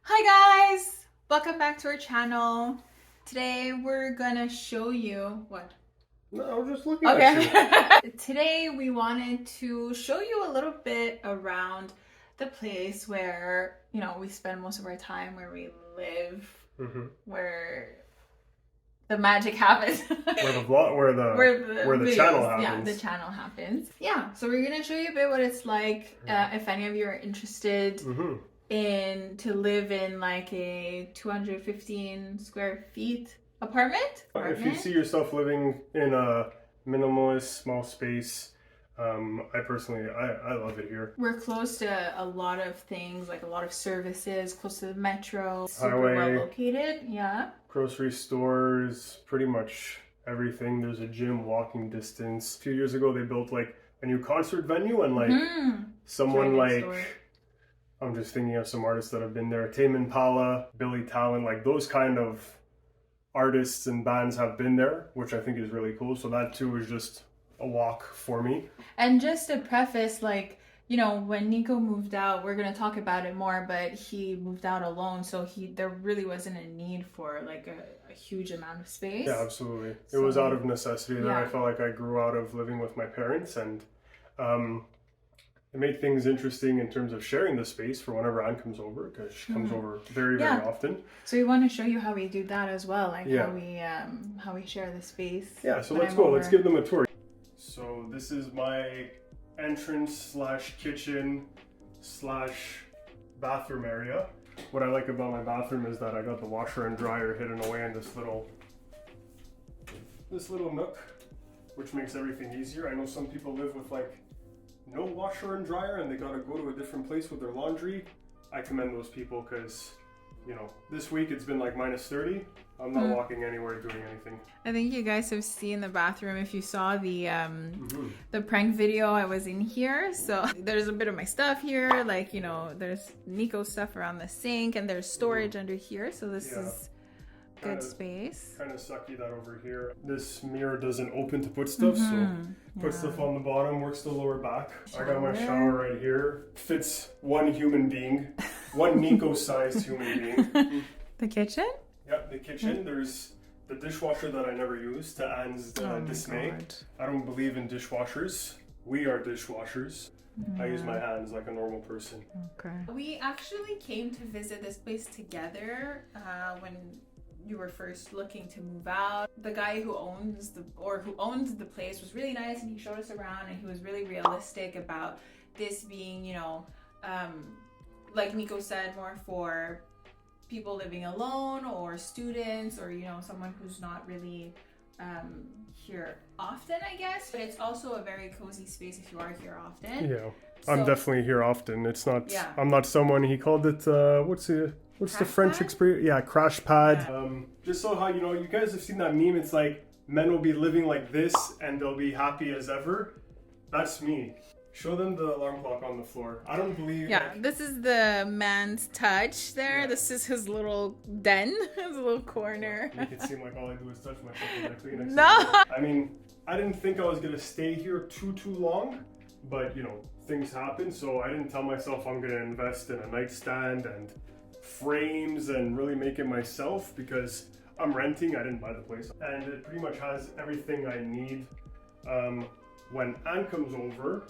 Hi guys! Welcome back to our channel. Today we're gonna show you what? No, I was just looking at you. Today we wanted to show you a little bit around the place where, we spend most of our time, where we live, where the magic happens. where the channel happens. Yeah, the channel happens. Yeah, so we're gonna show you a bit what it's like, if any of you are interested to live in like a 215 square feet apartment. If you see yourself living in a minimalist, small space, I personally, I love it here. We're close to a lot of things, like a lot of services, close to the metro, super Highway, well located. Yeah. Grocery stores, pretty much everything. There's a gym walking distance. A few years ago, they built like a new concert venue, and like someone like, I'm just thinking of some artists that have been there. Tame Impala, Billy Talent, like those kind of artists and bands have been there, which I think is really cool. So that too is just a walk for me. And just to preface, like, when Nico moved out, we're gonna talk about it more, but he moved out alone, so there really wasn't a need for like a huge amount of space. Yeah, absolutely. It was out of necessity that I felt like I grew out of living with my parents, and it made things interesting in terms of sharing the space for whenever Anne comes over, because she comes over very often. So we want to show you how we do that as well, like how we share the space. Yeah, so let's go. Let's give them a tour. So this is my entrance / kitchen / bathroom area. What I like about my bathroom is that I got the washer and dryer hidden away in this little nook, which makes everything easier. I know some people live with like no washer and dryer and they gotta go to a different place with their laundry. I commend those people because, this week it's been like -30. I'm not walking anywhere doing anything. I think you guys have seen the bathroom if you saw the prank video. I was in here, so there's a bit of my stuff here, like, there's Nico's stuff around the sink, and there's storage under here, so this is good space. Kind of sucky that over here this mirror doesn't open to put stuff, so put stuff on the bottom, works the lower back. I got my shower right here. Fits one human being, one Nico-sized human being. The kitchen? Yep, the kitchen. There's the dishwasher that I never use, to Anne's dismay. God. I don't believe in dishwashers. We are dishwashers. I use my hands like a normal person. Okay. We actually came to visit this place together when you were first looking to move out. The guy who owned the place was really nice, and he showed us around, and he was really realistic about this being, like Nico said, more for people living alone or students or, someone who's not really here often, I guess. But it's also a very cozy space if you are here often. Yeah, I'm definitely here often. It's not, I'm not someone, he called it, what's the French expression? Yeah, crash pad. Yeah. Just so how, you guys have seen that meme, it's like, men will be living like this and they'll be happy as ever. That's me. Show them the alarm clock on the floor. I don't believe... Yeah, this is the man's touch there. Yeah. This is his little den, his little corner. Make it seem like all I do is touch myself directly next No! I mean, I didn't think I was going to stay here too long, but, things happen, so I didn't tell myself I'm going to invest in a nightstand and frames and really make it myself, because I'm renting. I didn't buy the place. And it pretty much has everything I need. When Anne comes over,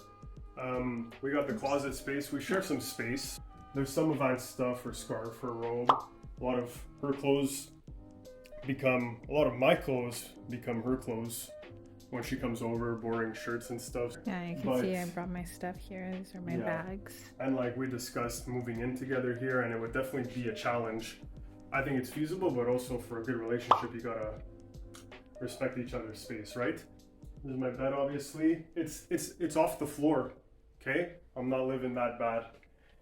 we got the closet space. We share some space. There's some of Anne's stuff, her scarf, her robe. A lot of her clothes a lot of my clothes become her clothes when she comes over, boring shirts and stuff. Yeah, you can see I brought my stuff here. These are my bags. And like we discussed moving in together here, and it would definitely be a challenge. I think it's feasible, but also for a good relationship, you gotta respect each other's space, right? This is my bed, obviously. It's off the floor, okay? I'm not living that bad.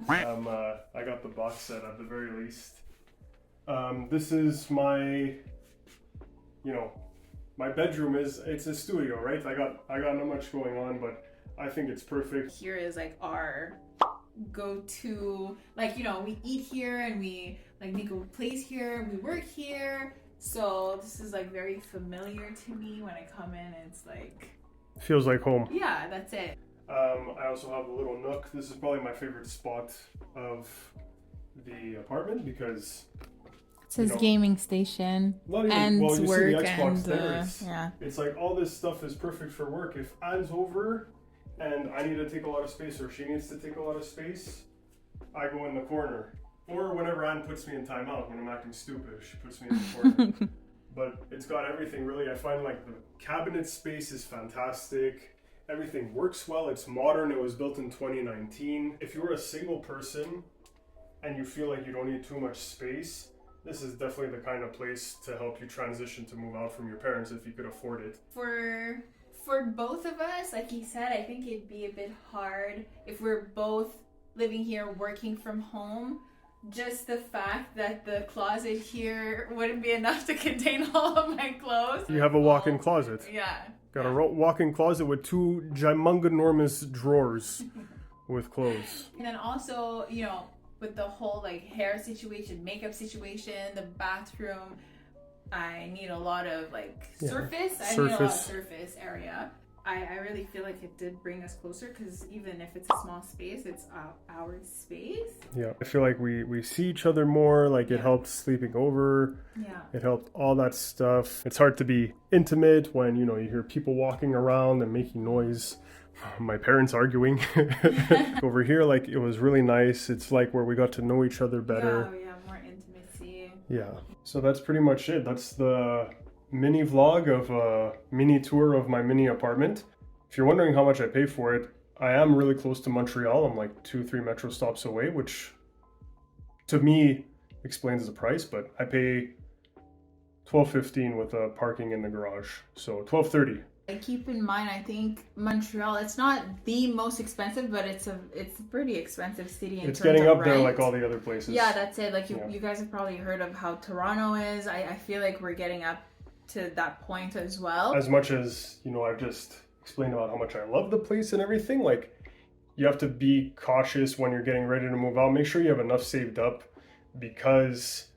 I got the box set at the very least. This is my, my bedroom it's a studio, right? I got not much going on, but I think it's perfect. Here is like our go-to, like, we eat here, and we, like, Nico plays here, and we work here. So this is like very familiar to me. When I come in, it's like... Feels like home. Yeah, that's it. I also have a little nook. This is probably my favorite spot of the apartment because It says gaming station and well, you work see the Xbox and there. yeah. It's like all this stuff is perfect for work. If Anne's over and I need to take a lot of space or she needs to take a lot of space, I go in the corner. Or whenever Anne puts me in timeout when I'm acting stupid, she puts me in the corner. But it's got everything really. I find like the cabinet space is fantastic. Everything works well. It's modern. It was built in 2019. If you're a single person and you feel like you don't need too much space, this is definitely the kind of place to help you transition to move out from your parents if you could afford it. For both of us, like he said, I think it'd be a bit hard if we're both living here working from home. Just the fact that the closet here wouldn't be enough to contain all of my clothes. You have a walk-in closet. Yeah. Got a walk-in closet with 2 ginormous drawers with clothes. And then also, you know, with the whole like hair situation, makeup situation, the bathroom, I need a lot of like surface. I need a lot of surface area. I really feel like it did bring us closer because even if it's a small space, it's our space. Yeah, I feel like we see each other more, like it helped sleeping over. Yeah. It helped all that stuff. It's hard to be intimate when, you know, you hear people walking around and making noise. My parents arguing. Over here, like it was really nice. It's like where we got to know each other better. Yeah, more intimacy. Yeah. So that's pretty much it. That's the mini vlog of a mini tour of my mini apartment. If you're wondering how much I pay for it, I am really close to Montreal. I'm like 2-3 metro stops away, which to me explains the price, but I pay $12.15 with parking in the garage. So $12.30. Keep in mind, I think Montreal, it's not the most expensive, but it's a pretty expensive city in terms of rent. It's getting up there like all the other places. Yeah, that's it. Like you guys have probably heard of how Toronto is. I feel like we're getting up to that point as well. As much as, you know, I've just explained about how much I love the place and everything, like you have to be cautious when you're getting ready to move out. Make sure you have enough saved up because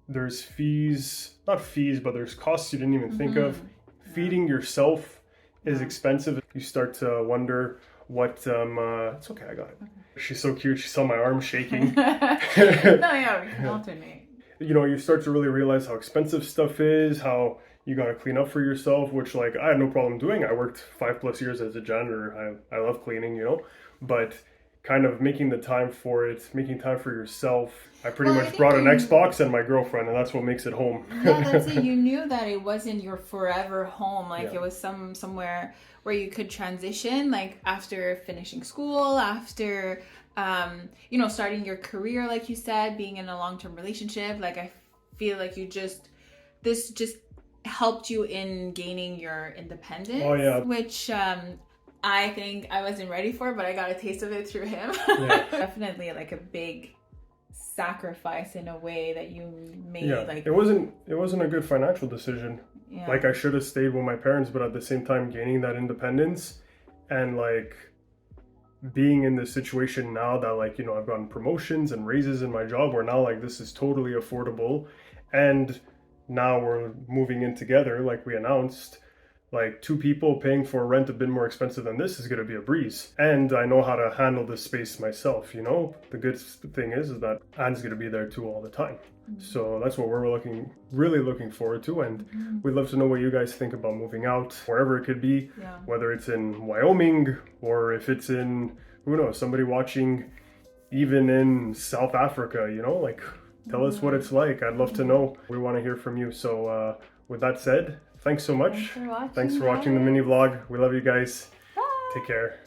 there's fees, not fees, but there's costs you didn't even think of. Feeding yourself is expensive. You start to wonder what, it's okay, I got it. She's so cute. She saw my arm shaking. No, yeah, we can alternate. You know, you start to really realize how expensive stuff is, how you got to clean up for yourself, which like I had no problem doing. I worked 5+ years as a janitor. I love cleaning, you know, but kind of making the time for it, making time for yourself. I pretty much brought an Xbox and my girlfriend, and that's what makes it home. Yeah, that's it. You knew that it wasn't your forever home. Like it was somewhere where you could transition, like after finishing school, after you know, starting your career, like you said, being in a long-term relationship. Like I feel like this just helped you in gaining your independence. Oh yeah. Which I think I wasn't ready for, but I got a taste of it through him. Yeah. Definitely like a big sacrifice in a way that you made. Yeah. Like it wasn't a good financial decision. Yeah. Like I should have stayed with my parents, but at the same time gaining that independence and like being in this situation now that like, you know, I've gotten promotions and raises in my job where now like this is totally affordable, and now we're moving in together like we announced. Like 2 people paying for rent a bit more expensive than this is going to be a breeze. And I know how to handle this space myself, you know? The good thing is that Anne's going to be there too all the time. So that's what we're really looking forward to. And we'd love to know what you guys think about moving out, wherever it could be, whether it's in Wyoming or if it's in, who knows, somebody watching even in South Africa, you know? Like, tell us what it's like. I'd love to know. We want to hear from you. So with that said, thanks so much. Thanks for watching the mini vlog. We love you guys. Bye. Take care.